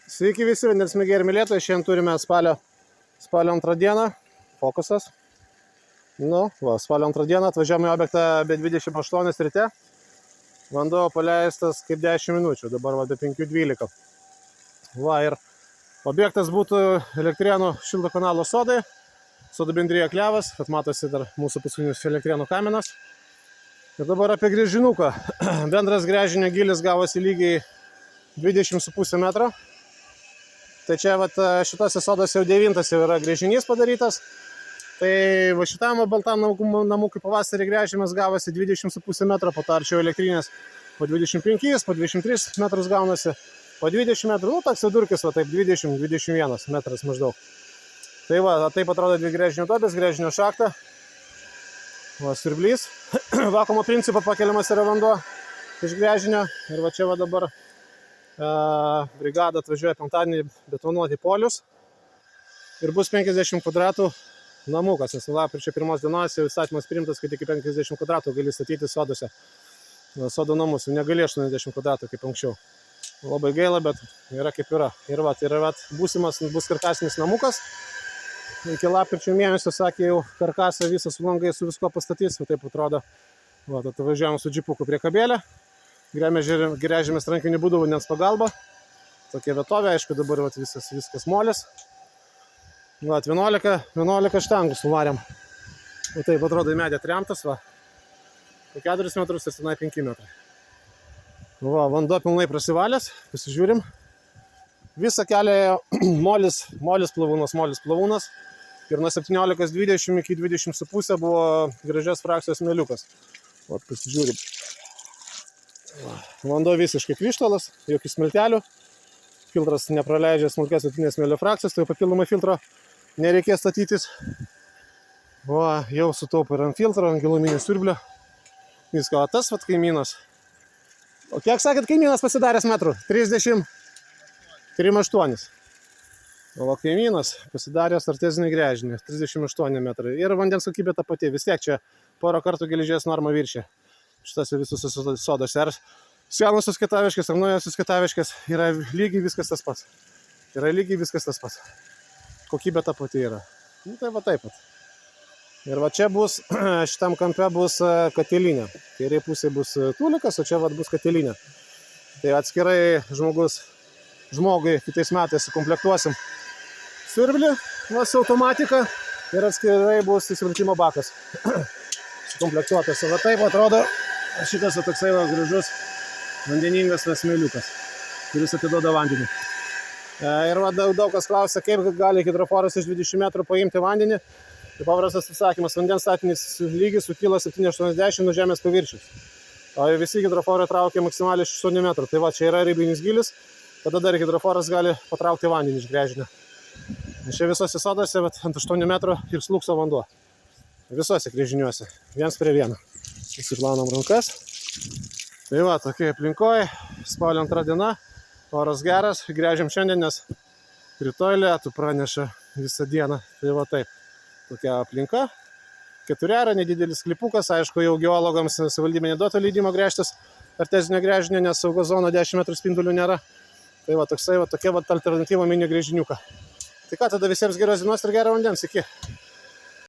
Sveiki visi vandens mėgėjai ir mylėtojai, šiandien turime spalio 2 dieną, fokusas. Spalio 2 dieną atvažiavome į objektą be 28 ryte. Vanduo paleistas kaip 10 minučių, dabar be 5:12. Ir objektas būtų Elektrėnų šilto kanalo sodai, sodų bendrija Klevas, bet matosi dar mūsų paskutinis Elektrėnų kaminas. Ir dabar apie gręžinuką. Bendras gręžinio gilis gavosi lygiai 20,5 metro. Tai čia šitose sodose jau 9 jau yra gręžinys padarytas. Tai šitam baltam namukui pavasarį gręžimas gavosi 20,5 metro, po to arčiau elektrinės po 25, po 23 metrus gaunasi, po 20 metrų, toks vidurkis, taip 20-21 metras maždaug. Tai taip atrodo dvi gręžinio duobės, gręžinio šachta, siurblys, vakuumo principu pakeliamas yra vanduo iš gręžinio ir čia dabar brigada atvažiuoja penktadienį betonuoti polius ir bus 50 kvadratų namukas, nes lapkričio 1 dienos jau įstatymas priimtas, kad iki 50 kvadratų gali statyti sodose, sodų namus, negali 80 kvadratų kaip anksčiau. Labai gaila, bet yra kaip yra. Ir būsimas bus karkasinis namukas, iki lapkričio mėnesio, sakė, jau karkasą visą su langai su visko pastatys, taip atrodo. Atvažiavom su džipuku prie kabelę, gręžėmės rankiniu būdu vandens pagalba, tokia vietovė, aišku, dabar viskas molis. 11 štangų suvarėm. Taip atrodo į medį atremtas, po 4 metrus ir tenai 5 metrai. Vanduo pilnai prasivalęs, pasižiūrim. Visą kelią molis plavūnas. Ir nuo 17,20 iki 20,5 buvo gražios frakcijos meliukas. Pasižiūrim. Vanduo visiškai krištolas, jokių smiltelių. Filtras nepraleidžia smulkės vidutinės smėlio frakcijos, tai papildomai filtro nereikės statytis. Jau sutaupo ir ant filtro, ant giluminio siurblio. Visko, tas kaimynas. O kiek sakėt kaimynas pasidaręs metrų? 33,8. O kaimynas pasidaręs artezinį gręžinį, 38 metrai. Ir vandens kokybė ta pati, vis tiek čia porą kartų geležies normą viršė. Šitose visose sodose. Ar senusios Kitaviškės, ar naujosios Kitaviškės yra lygiai viskas tas pats. Kokybė ta pati yra. Taip pat. Ir čia bus, šitam kampe bus katilinė. Kairėje pusėje bus tūlikas, o čia bus katilinė. Tai atskirai žmogui kitais metais sukomplektuosim siurblį, su automatika ir atskirai bus įsivilkimo bakas sukomplektuotas. Taip atrodo šitas toksai gražus vandeningas smėliukas, kuris atiduoda vandenį. Ir daug kas klausia, kaip gali hidroforas iš 20 metrų paimti vandenį. Tai paprastas atsakymas, vandens statinis lygis sukyla 7,80 nuo žemės paviršiaus. O visi hidroforai traukia maksimaliai 8 metrų. Tai čia yra ribinis gilis, tada dar hidroforas gali patraukti vandenį iš gręžinio. Čia visose sodose ant 8 metrų ir slūkso vanduo. Visose gręžiniuose, 1:1. Įsiplaunam rankas. Tai tokia aplinkoje, spalio 2 diena, oras geras, gręžiam šiandien, nes rytoj lietų praneša visą dieną. Tai taip, tokia aplinka. 4 nedidelis klipukas, aišku, jau geologams savivaldybė neduotų leidimo gręžtis artezinio gręžinio, nes saugos zono 10 metrų spindulių nėra. Tai tokia alternatyva mini gręžiniuką. Tai ką, tada visiems geros dienos ir gero vandens, iki.